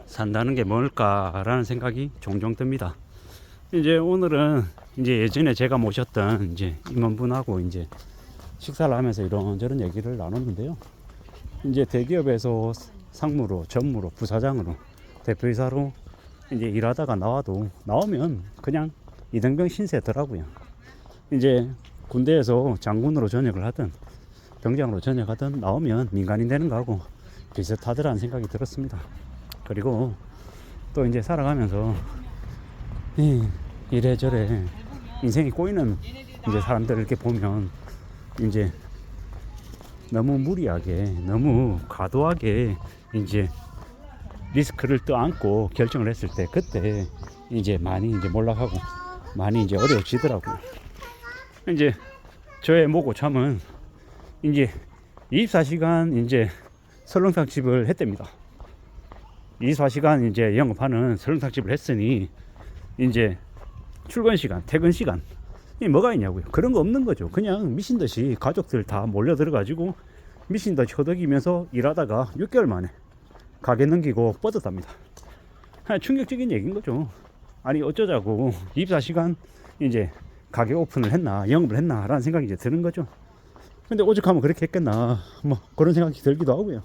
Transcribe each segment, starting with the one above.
산다는 게 뭘까라는 생각이 종종 듭니다. 이제 오늘은 이제 예전에 제가 모셨던 이제 임원분하고 이제 식사를 하면서 이런저런 얘기를 나눴는데요. 이제 대기업에서 상무로, 전무로, 부사장으로, 대표이사로 이제 일하다가 나오면 그냥 이등병 신세더라고요. 이제 군대에서 장군으로 전역을 하든 병장으로 전역하든 나오면 민간인 되는 거하고 비슷하더라는 생각이 들었습니다. 그리고 또 이제 살아가면서 이래저래 인생이 꼬이는 이제 사람들을 이렇게 보면 이제 너무 무리하게, 너무 과도하게 이제 리스크를 떠안고 결정을 했을 때 그때 이제 많이 이제 몰락하고 많이 이제 어려워지더라고요. 이제 저의 모고참은 이제 24시간 이제 설렁탕집을 했답니다. 24시간 이제 영업하는 설렁탕집을 했으니 이제 출근 시간, 퇴근 시간 이 뭐가 있냐고요. 그런 거 없는 거죠. 그냥 미친 듯이 가족들 다 몰려 들어가지고 미친 듯이 허덕이면서 일하다가 6개월 만에 가게 넘기고 뻗었답니다. 충격적인 얘기인 거죠. 아니 어쩌자고 24시간 이제 가게 오픈을 했나 영업을 했나 라는 생각이 이제 드는 거죠. 근데 오죽하면 그렇게 했겠나 뭐 그런 생각이 들기도 하고요.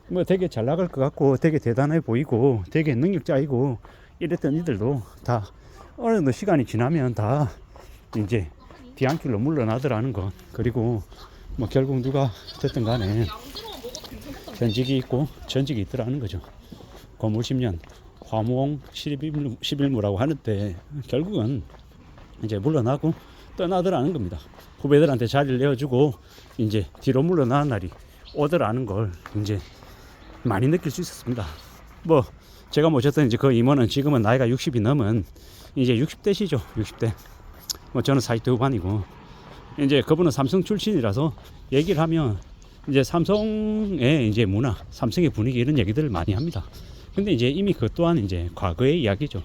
뭐 되게 잘 나갈 것 같고 되게 대단해 보이고 되게 능력자이고 이랬던 이들도 다 어느 정도 시간이 지나면 다 이제 뒤안길로 물러나더라는 것. 그리고 뭐 결국 누가 됐든 간에 전직이 있고 전직이 있더라는 거죠. 고물 10년 화무홍 11무라고 하는데 결국은 이제 물러나고 떠나더라는 겁니다. 후배들한테 자리를 내어주고 이제 뒤로 물러나는 날이 오더라는 걸 이제 많이 느낄 수 있었습니다. 뭐 제가 모셨던 이제 그 임원은 지금은 나이가 60이 넘은 이제 60대시죠. 60대. 뭐 저는 40대 후반이고 이제 그분은 삼성 출신이라서 얘기를 하면 이제 삼성의 이제 문화, 삼성의 분위기 이런 얘기들을 많이 합니다. 근데 이제 이미 그것 또한 이제 과거의 이야기죠.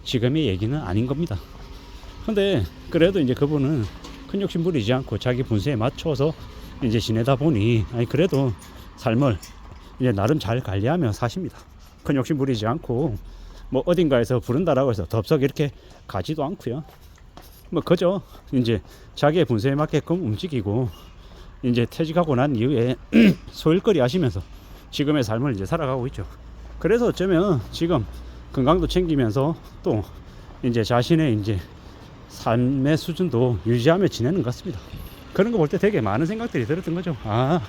지금의 얘기는 아닌 겁니다. 근데 그래도 이제 그분은 큰 욕심 부리지 않고 자기 분수에 맞춰서 이제 지내다 보니 아니 그래도 삶을 이제 나름 잘 관리하며 사십니다. 큰 욕심 부리지 않고 뭐 어딘가에서 부른다라고 해서 덥석 이렇게 가지도 않고요. 뭐 그저 이제 자기의 분수에 맞게끔 움직이고 이제 퇴직하고 난 이후에 소일거리 하시면서 지금의 삶을 이제 살아가고 있죠. 그래서 어쩌면 지금 건강도 챙기면서 또 이제 자신의 이제 삶의 수준도 유지하며 지내는 것 같습니다. 그런 거 볼 때 되게 많은 생각들이 들었던 거죠. 아,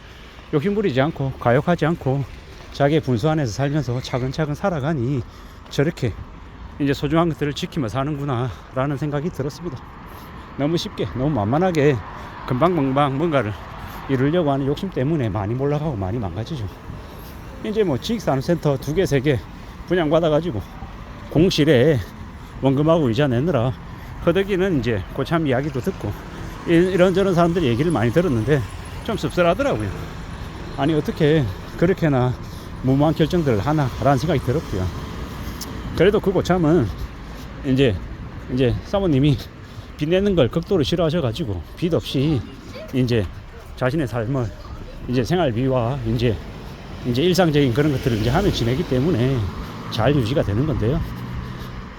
욕심부리지 않고 과욕하지 않고 자기의 분수 안에서 살면서 차근차근 살아가니 저렇게 이제 소중한 것들을 지키며 사는구나 라는 생각이 들었습니다. 너무 쉽게 너무 만만하게 금방금방 뭔가를 이루려고 하는 욕심 때문에 많이 몰락하고 많이 망가지죠. 이제 뭐 지식산업센터 2개 3개 분양받아가지고 공실에 원금하고 이자 내느라 허덕이는 이제 고참 이야기도 듣고 이런저런 사람들 얘기를 많이 들었는데 좀 씁쓸하더라고요. 아니 어떻게 그렇게나 무모한 결정들을 하나 라는 생각이 들었고요. 그래도 그 고참은 이제 사모님이 빚 내는 걸 극도로 싫어하셔가지고 빚 없이 이제 자신의 삶을 이제 생활비와 이제 일상적인 그런 것들을 이제 하며 지내기 때문에 잘 유지가 되는 건데요.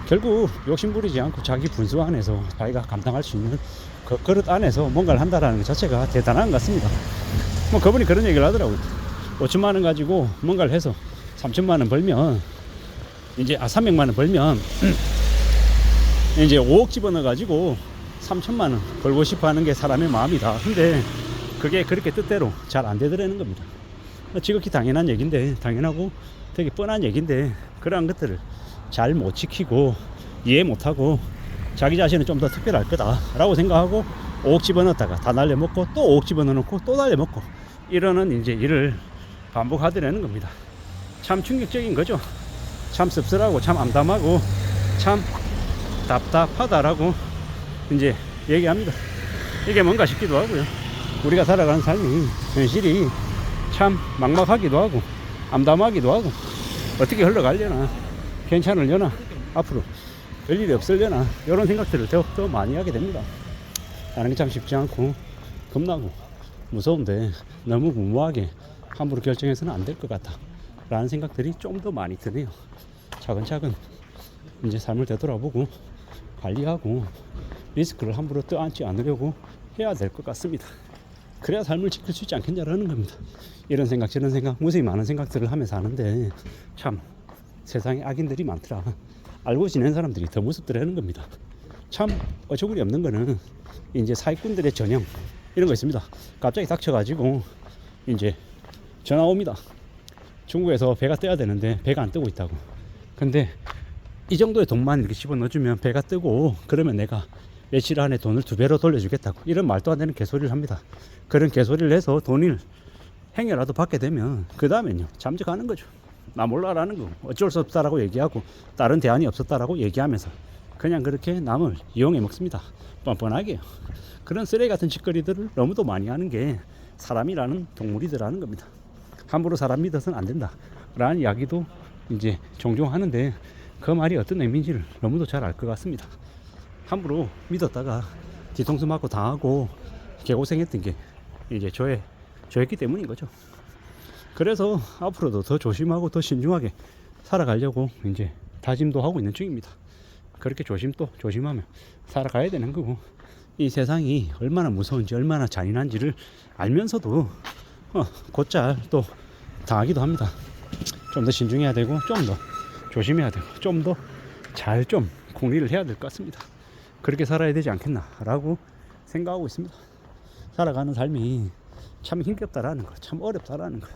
결국 욕심부리지 않고 자기 분수 안에서 자기가 감당할 수 있는 그 그릇 안에서 뭔가를 한다라는 것 자체가 대단한 것 같습니다. 뭐 그분이 그런 얘기를 하더라고요. 5천만 원 가지고 뭔가를 해서 3천만 원 벌면 이제 300만 원 벌면 이제 5억 집어넣어 가지고 3천만 원 벌고 싶어 하는 게 사람의 마음이다. 근데 그게 그렇게 뜻대로 잘 안 되더라는 겁니다. 지극히 당연한 얘기인데 당연하고 되게 뻔한 얘기인데 그러한 것들을 잘 못 지키고 이해 못하고 자기 자신은 좀 더 특별할 거다 라고 생각하고 5억 집어넣었다가 다 날려먹고 또 5억 집어넣고 또 날려먹고 이러는 이제 일을 반복하더라는 겁니다. 참 충격적인 거죠. 참 씁쓸하고 참 암담하고 참 답답하다라고 이제 얘기합니다. 이게 뭔가 싶기도 하고요. 우리가 살아가는 삶이 현실이 참 막막하기도 하고 암담하기도 하고 어떻게 흘러가려나 괜찮으려나 앞으로 별일이 없으려나 이런 생각들을 더욱더 많이 하게 됩니다. 하는 게 참 쉽지 않고 겁나고 무서운데 너무 무모하게 함부로 결정해서는 안 될 것 같다 라는 생각들이 좀 더 많이 드네요. 차근차근 이제 삶을 되돌아보고 관리하고 리스크를 함부로 떠안지 않으려고 해야 될 것 같습니다. 그래야 삶을 지킬 수 있지 않겠냐라는 겁니다. 이런 생각 저런 생각 무수히 많은 생각들을 하면서 사는데 참 세상에 악인들이 많더라. 알고 지내는 사람들이 더 무섭더라는 겁니다. 참 어처구니 없는 거는 이제 사기꾼들의 전형 이런 거 있습니다. 갑자기 닥쳐가지고 이제 전화 옵니다. 중국에서 배가 떠야 되는데 배가 안 뜨고 있다고. 근데 이 정도의 돈만 이렇게 집어넣어주면 배가 뜨고 그러면 내가 며칠 안에 돈을 2배로 돌려주겠다고. 이런 말도 안 되는 개소리를 합니다. 그런 개소리를 해서 돈을 행여라도 받게 되면 그 다음엔요 잠적하는 거죠. 나 몰라라는 거 어쩔 수 없다라고 얘기하고 다른 대안이 없었다라고 얘기하면서 그냥 그렇게 남을 이용해 먹습니다. 뻔뻔하게요. 그런 쓰레기 같은 짓거리들을 너무도 많이 하는 게 사람이라는 동물이더라는 겁니다. 함부로 사람 믿어서는 안 된다 라는 이야기도 이제 종종 하는데 그 말이 어떤 의미인지를 너무도 잘 알 것 같습니다. 함부로 믿었다가 뒤통수 맞고 당하고 개고생했던 게 이제 저였기 때문인 거죠. 그래서 앞으로도 더 조심하고 더 신중하게 살아가려고 이제 다짐도 하고 있는 중입니다. 그렇게 조심하며 살아가야 되는 거고, 이 세상이 얼마나 무서운지 얼마나 잔인한지를 알면서도 곧잘 또 당하기도 합니다. 좀 더 신중해야 되고 좀 더 조심해야 되고 좀 더 잘 좀 궁리를 해야 될 것 같습니다. 그렇게 살아야 되지 않겠나 라고 생각하고 있습니다. 살아가는 삶이 참 힘겹다라는 거, 참 어렵다라는 거.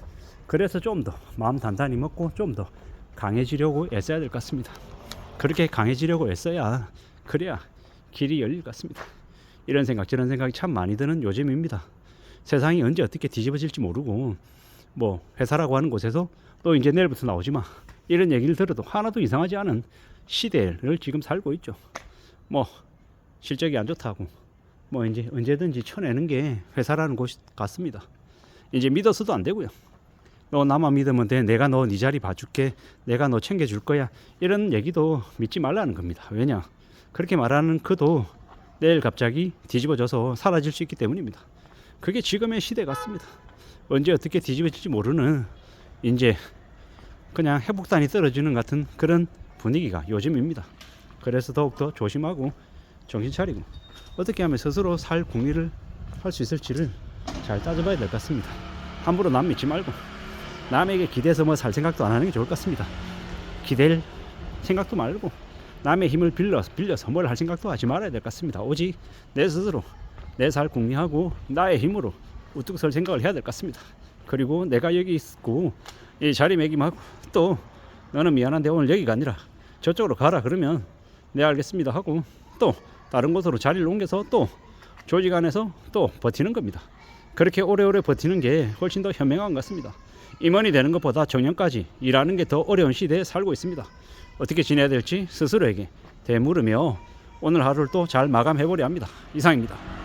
그래서 좀 더 마음 단단히 먹고 좀 더 강해지려고 애써야 될 것 같습니다. 그렇게 강해지려고 애써야 그래야 길이 열릴 것 같습니다. 이런 생각 저런 생각이 참 많이 드는 요즘입니다. 세상이 언제 어떻게 뒤집어질지 모르고 뭐 회사라고 하는 곳에서 또 이제 내일부터 나오지 마 이런 얘기를 들어도 하나도 이상하지 않은 시대를 지금 살고 있죠. 뭐 실적이 안 좋다고 뭐 이제 언제든지 쳐내는 게 회사라는 곳 같습니다. 이제 믿어서도 안 되고요. 너 나만 믿으면 돼. 내가 너 네 자리 봐줄게. 내가 너 챙겨줄 거야. 이런 얘기도 믿지 말라는 겁니다. 왜냐? 그렇게 말하는 그도 내일 갑자기 뒤집어져서 사라질 수 있기 때문입니다. 그게 지금의 시대 같습니다. 언제 어떻게 뒤집어질지 모르는 이제 그냥 회복단이 떨어지는 같은 그런 분위기가 요즘입니다. 그래서 더욱더 조심하고 정신 차리고 어떻게 하면 스스로 살 궁리를 할 수 있을지를 잘 따져봐야 될 것 같습니다. 함부로 남 믿지 말고 남에게 기대서 뭐 살 생각도 안 하는 게 좋을 것 같습니다. 기댈 생각도 말고 남의 힘을 빌려서 뭘 할 생각도 하지 말아야 될 것 같습니다. 오직 내 스스로 내 살 궁리하고 나의 힘으로 우뚝 설 생각을 해야 될 것 같습니다. 그리고 내가 여기 있고 이 자리매김하고 또 너는 미안한데 오늘 여기가 아니라 저쪽으로 가라 그러면 네 알겠습니다 하고 또 다른 곳으로 자리를 옮겨서 또 조직 안에서 또 버티는 겁니다. 그렇게 오래오래 버티는 게 훨씬 더 현명한 것 같습니다. 임원이 되는 것보다 정년까지 일하는 게 더 어려운 시대에 살고 있습니다. 어떻게 지내야 될지 스스로에게 되물으며 오늘 하루를 또 잘 마감해보려 합니다. 이상입니다.